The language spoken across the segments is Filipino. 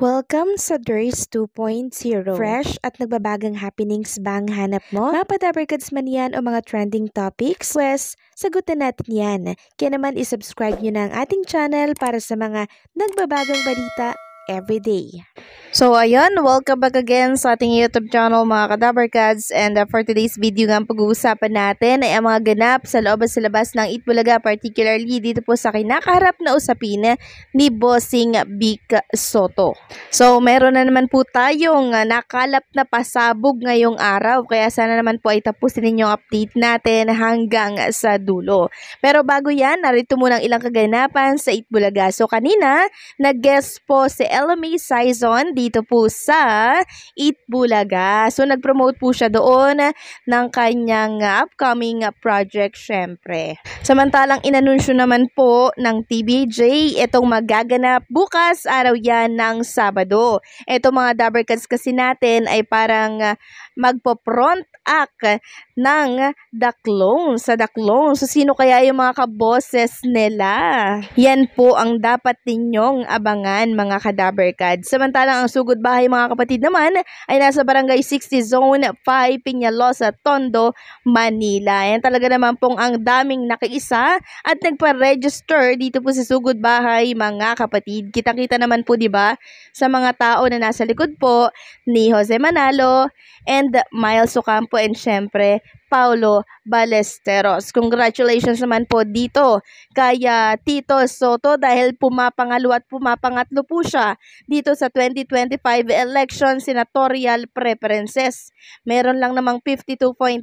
Welcome sa Durs 2.0. Fresh at nagbabagang happenings ba ang hanap mo? Mga padabarkads man yan o mga trending topics? Pwes, sagutan natin yan. Kaya naman isubscribe nyo na ang ating channel para sa mga nagbabagang balita everyday. So ayun, welcome back again sa ating YouTube channel mga Kadabarkads, and for today's video nga pag-uusapan natin ay ang mga ganap sa loob at sa labas ng Itbulaga, particularly dito po sa kinakaharap na usapin ni Bossing Vic Soto. So meron na naman po tayong nakalap na pasabog ngayong araw, kaya sana naman po ay tapusin ninyong update natin hanggang sa dulo. Pero bago yan, narito muna ang ilang kaganapan sa Itbulaga. So kanina, nag-guest po si LMA Saison dito po sa Itbulaga. So nag-promote po siya doon ng kanyang upcoming project syempre. Samantalang inanunsyo naman po ng TBJ itong magaganap bukas, araw yan ng Sabado. Ito mga Dabarkads kasi natin ay parang magpo-front act ng The Clone sa The Clone. So sino kaya yung mga kaboses nila? Yan po ang dapat ninyong abangan mga Kadabarkads. Samantalang ang sugod bahay mga kapatid naman ay nasa Barangay 60 Zone 5 Peñalosa, Tondo, Manila. Yan talaga naman pong ang daming nakiisa at nagpa-register dito po sa sugod bahay mga kapatid. Kita-kita naman po 'di ba sa mga tao na nasa likod po ni Jose Manalo and Miles Ocampo and syempre Paulo Ballesteros. Congratulations naman po dito kay Tito Soto dahil pumapangalo at pumapangatlo po siya dito sa 2025 election senatorial preferences. Meron lang namang 52.3%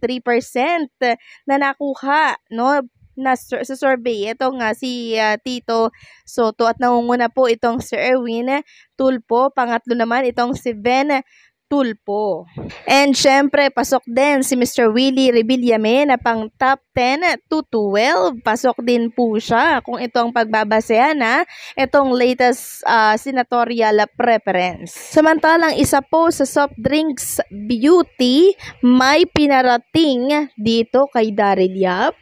na nakuha, no? Sa survey. Ito nga si Tito Soto at nangunguna po itong si Erwin Tulpo. Pangatlo naman itong si Ben Tulpo. And syempre, pasok din si Mr. Willie Revillame na pang top 10 to 12. Pasok din po siya kung itong pagbabasehan na itong latest senatorial preference. Samantalang isa po sa soft drinks beauty, may pinarating dito kay Daryl Yap.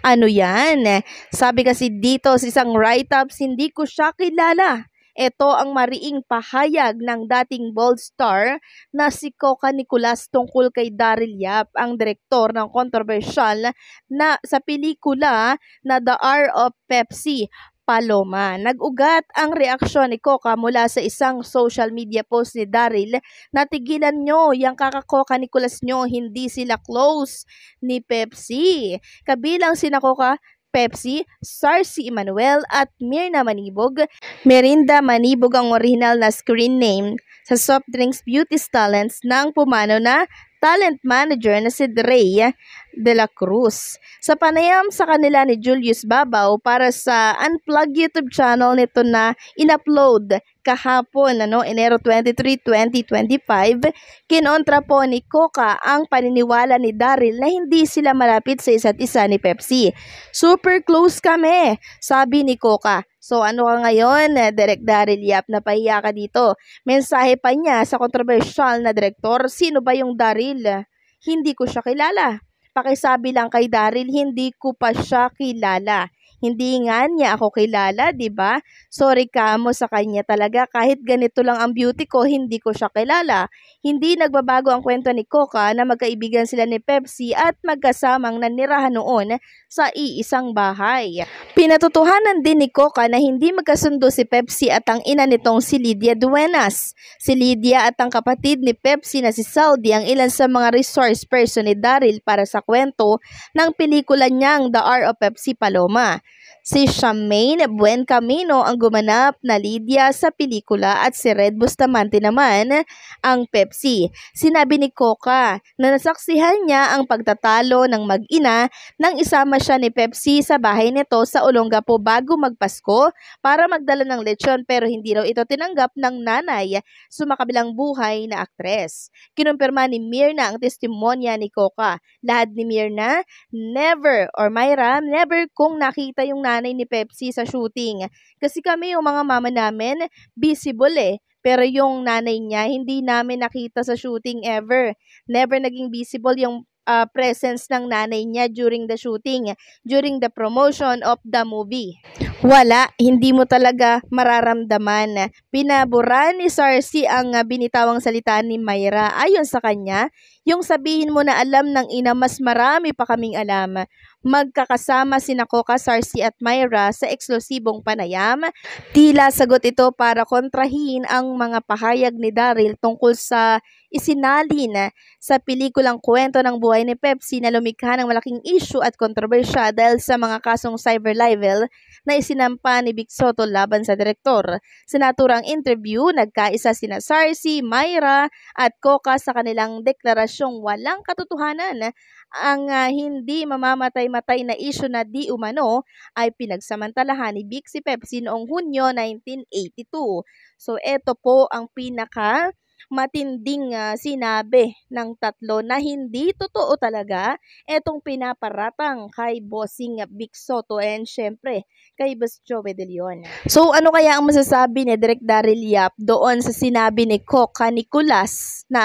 Ano yan? Sabi kasi dito sa isang write-ups, hindi ko siya kilala. Ito ang mariing pahayag ng dating Bold Star na si Coca Nicolas tungkol kay Daryl Yap, ang direktor ng kontrobersyal na sa pelikula na The Hour of Pepsi, Paloma. Nag-ugat ang reaksyon ni Coca mula sa isang social media post ni Daryl na tigilan nyo yung kaka-Coca Nicolas nyo, hindi sila close ni Pepsi. Kabilang sina Coca Pepsi, Sarcy Emmanuel at Mirna Manibog. Merinda Manibog ang original na screen name sa soft drinks beauty talents ng pumanaw na talent manager na si Dre de la Cruz. Sa panayam sa kanila ni Julius Babaw para sa Unplug YouTube channel nito na in-upload kahapon, Enero 23, 2025, kinontra po ni Coca ang paniniwala ni Daryl na hindi sila malapit sa isa't isa ni Pepsi. Super close kami, sabi ni Coca. So ano ka ngayon, Direk Daryl Yap, napahiya ka dito. Mensahe pa niya sa kontrobersyal na direktor, sino ba yung Daryl? Hindi ko siya kilala. Pakisabi lang kay Daryl, hindi ko pa siya kilala. Hindi nga niya ako kilala, di ba? Sorry ka mo sa kanya talaga. Kahit ganito lang ang beauty ko, hindi ko siya kilala. Hindi nagbabago ang kwento ni Coca na magkaibigan sila ni Pepsi at magkasamang nanirahan noon sa iisang bahay. Pinatutuhanan din ni Coca na hindi magkasundo si Pepsi at ang ina nitong si Lydia Duenas. Si Lydia at ang kapatid ni Pepsi na si Saudi ang ilan sa mga resource person ni Daryl para sa kwento ng pelikula niyang The Hour of Pepsi, Paloma. Si Charmaine Buencamino ang gumanap na Lydia sa pelikula at si Red Bustamante naman ang Pepsi. Sinabi ni Coca na nasaksihan niya ang pagtatalo ng mag-ina nang isama siya ni Pepsi sa bahay nito sa Olongapo bago magpasko para magdala ng lechon, pero hindi raw ito tinanggap ng nanay sumakabilang buhay na aktres. Kinumpirma ni Mirna ang testimonya ni Coca. Lahat ni Mirna, never, or Myra, never kong nakita yung nanay ni Pepsi sa shooting. Kasi kami yung mga mama namin, visible pero yung nanay niya, hindi namin nakita sa shooting ever. Never naging visible yung presence ng nanay niya during the shooting, during the promotion of the movie. Wala, hindi mo talaga mararamdaman. Pinabura ni Sarcy ang binitawang salita ni Myra. Ayon sa kanya, yung sabihin mo na alam ng ina, mas marami pa kaming alam. Magkakasama sina Coca, Sarcy at Myra sa eksklusibong panayam. Tila sagot ito para kontrahin ang mga pahayag ni Daryl tungkol sa isinalin sa pelikulang kwento ng buhay ni Pepsi na lumikha ng malaking issue at kontrobersya dahil sa mga kasong cyber libel na isinampa ni Vic Sotto laban sa direktor. Sa naturang interview, nagkaisa sina Sarcy, Myra at Coca sa kanilang deklarasyong walang katotohanan. Ang hindi mamamatay-matay na issue na di umano ay pinagsamantalahan ni Vic si Pepsi noong Hunyo 1982. So eto po ang pinaka matinding sinabi ng tatlo na hindi totoo talaga etong pinaparatang kay Bossing Vic Sotto and syempre kay Boss Joey De Leon. So ano kaya ang masasabi ni Direk Daryl Yap doon sa sinabi ni Coca Nicolas na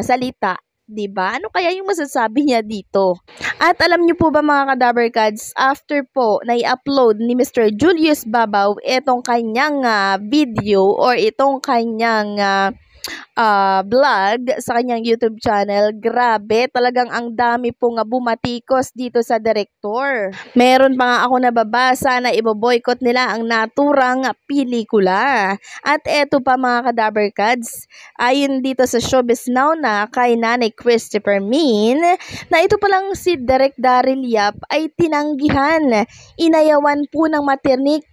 salita? Diba? Ano kaya yung masasabi niya dito? At alam niyo po ba mga Kadaver Cards, after po na i-upload ni Mr. Julius Babaw itong kanyang video or itong kanyang vlog sa kanyang YouTube channel, grabe, talagang ang dami pong bumatikos dito sa direktor. Meron pa nga ako nababasa na ibo-boycott nila ang naturang pelikula. At eto pa mga Kadaver Cards, ayon dito sa Showbiz Now na kay Nanay Christopher Min, na ito palang si Direk Daryl Yap ay tinanggihan. Inayawan po ng maternik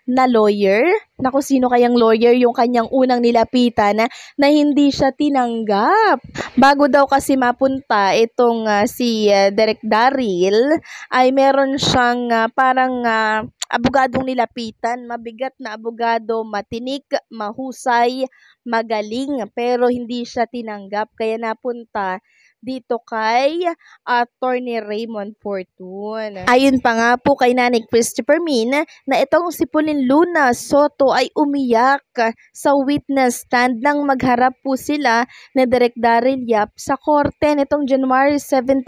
na lawyer. Naku, sino kayang lawyer yung kanyang unang nilapitan na hindi siya tinanggap? Bago daw kasi mapunta itong si Direk Daryl, ay meron siyang parang abogadong nilapitan, mabigat na abogado, matinik, mahusay, magaling, pero hindi siya tinanggap. Kaya napunta dito kay Attorney Raymond Fortun. Ayun pa nga po kay Nanay Christopher Min na itong si Pauline Luna Soto ay umiyak sa witness stand nang magharap po sila na Direk Daryl Yap sa korte nitong January 17,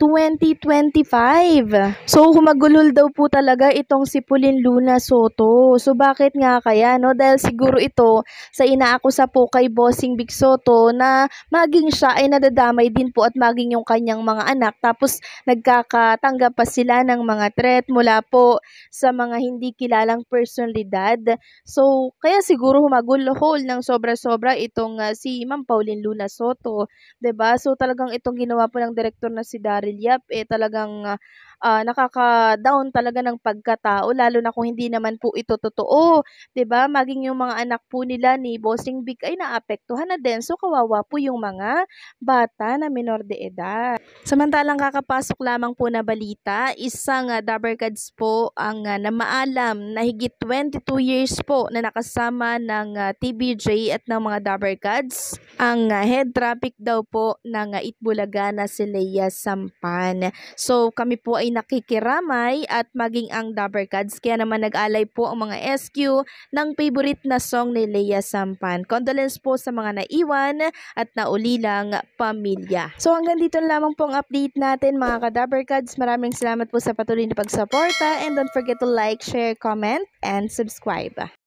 2025. So humagulol daw po talaga itong si Pauline Luna Soto. So bakit nga kaya, no? Dahil siguro ito sa inaakusa po kay Bossing Vic Sotto na maging siya ay nadadamay din po at maging yung kanyang mga anak, tapos nagkakatanggap pa sila ng mga threat mula po sa mga hindi kilalang personalidad. So kaya siguro humagulhol ng sobra-sobra itong si Ma'am Pauline Luna Soto, 'di ba? So talagang itong ginawa po ng direktor na si Daryl Yap talagang nakaka-down talaga ng pagkatao, lalo na kung hindi naman po ito totoo, 'di ba? Maging yung mga anak po nila ni Bossing Vic ay naapektuhan na din. So kawawa po yung mga bata na minor de edad. Samantalang kakapasok lamang po na balita, isang Dabber Cards po ang namaalam na higit 22 years po na nakasama ng TBJ at ng mga Dabber Cards. Ang head traffic daw po ng Itbulaga na si Lea Sampan. So kami po ay nakikiramay at maging ang Dabber Cards, kaya naman nag-alay po ang mga SQ ng favorite na song ni Lea Sampan. Condolence po sa mga naiwan at naulilang pamilya. So hanggang dito lamang pong update natin mga Kadaver Cards. Maraming salamat po sa patuloy na pagsuporta and don't forget to like, share, comment, and subscribe.